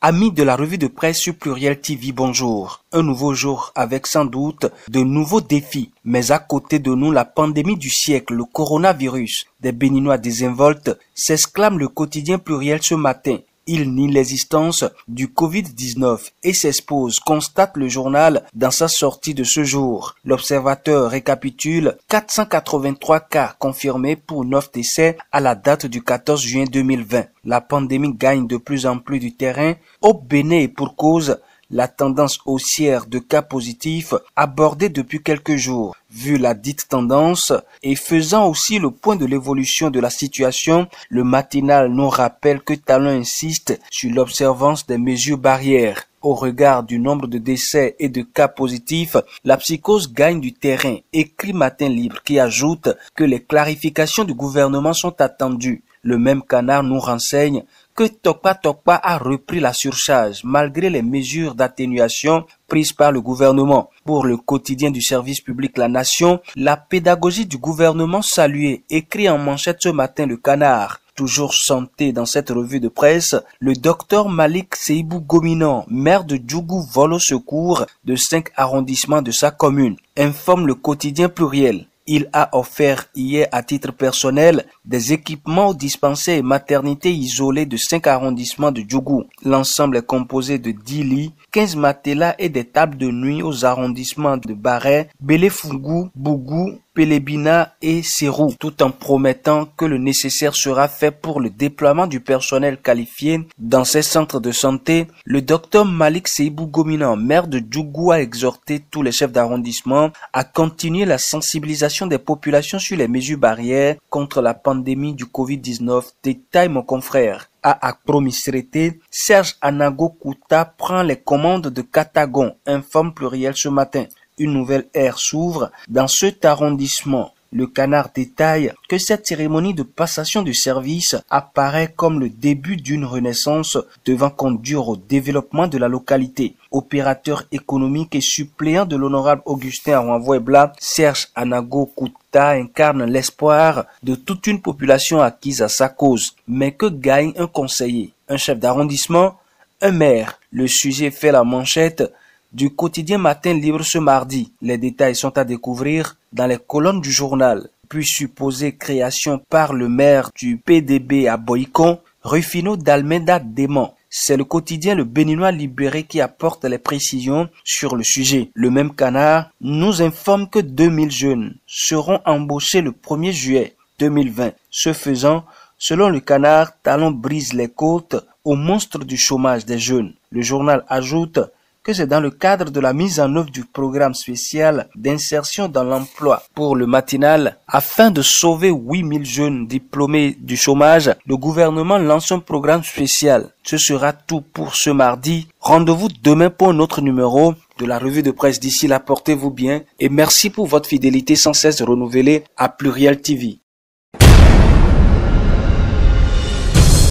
Amis de la revue de presse sur Pluriel TV, bonjour. Un nouveau jour avec sans doute de nouveaux défis. Mais à côté de nous, la pandémie du siècle, le coronavirus. Des Béninois désinvoltes s'exclame le quotidien Pluriel ce matin. Il nie l'existence du Covid-19 et s'expose, constate le journal dans sa sortie de ce jour. L'observateur récapitule 483 cas confirmés pour 9 décès à la date du 14 juin 2020. La pandémie gagne de plus en plus du terrain au Bénin et pour cause, la tendance haussière de cas positifs abordée depuis quelques jours. Vu la dite tendance et faisant aussi le point de l'évolution de la situation, le matinal nous rappelle que Talon insiste sur l'observance des mesures barrières. Au regard du nombre de décès et de cas positifs, la psychose gagne du terrain, écrit Matin Libre, qui ajoute que les clarifications du gouvernement sont attendues. Le même canard nous renseigne que Tokpa a repris la surcharge malgré les mesures d'atténuation prises par le gouvernement. Pour le quotidien du service public La Nation, la pédagogie du gouvernement saluée, écrit en manchette ce matin le canard. Toujours santé dans cette revue de presse, le docteur Malik Seibou Gominan, maire de Djougou, vole au secours de 5 arrondissements de sa commune, informe le quotidien Pluriel. Il a offert hier à titre personnel des équipements aux dispensaires et maternités isolées de 5 arrondissements de Djougou. L'ensemble est composé de 10 lits, 15 matelas et des tables de nuit aux arrondissements de Baret, Béléfougou, Bougou, Pelébina et Serrou, tout en promettant que le nécessaire sera fait pour le déploiement du personnel qualifié dans ces centres de santé. Le docteur Malik Seibou Gominan, maire de Djougou, a exhorté tous les chefs d'arrondissement à continuer la sensibilisation des populations sur les mesures barrières contre la pandémie du Covid-19, détaille mon confrère. À Akpromisrete, Serge Anago Kouta prend les commandes de Katagon, informe Pluriel ce matin. Une nouvelle ère s'ouvre dans cet arrondissement. Le canard détaille que cette cérémonie de passation de service apparaît comme le début d'une renaissance devant conduire au développement de la localité. Opérateur économique et suppléant de l'honorable Augustin Aranvoebla, Serge Anago Kouta incarne l'espoir de toute une population acquise à sa cause. Mais que gagne un conseiller, un chef d'arrondissement, un maire? Le sujet fait la manchette du quotidien Matin Libre ce mardi. Les détails sont à découvrir dans les colonnes du journal. Puis supposée création par le maire du PDB à Boïcon, Rufino d'Almeida dément. C'est le quotidien Le Béninois Libéré qui apporte les précisions sur le sujet. Le même canard nous informe que 2000 jeunes seront embauchés le 1er juillet 2020. Ce faisant, selon le canard, Talon brise les côtes au monstre du chômage des jeunes. Le journal ajoute que c'est dans le cadre de la mise en œuvre du programme spécial d'insertion dans l'emploi pour le matinal. Afin de sauver 8000 jeunes diplômés du chômage, le gouvernement lance un programme spécial. Ce sera tout pour ce mardi. Rendez-vous demain pour un autre numéro de la revue de presse. D'ici là, portez-vous bien et merci pour votre fidélité sans cesse renouvelée à Pluriel TV.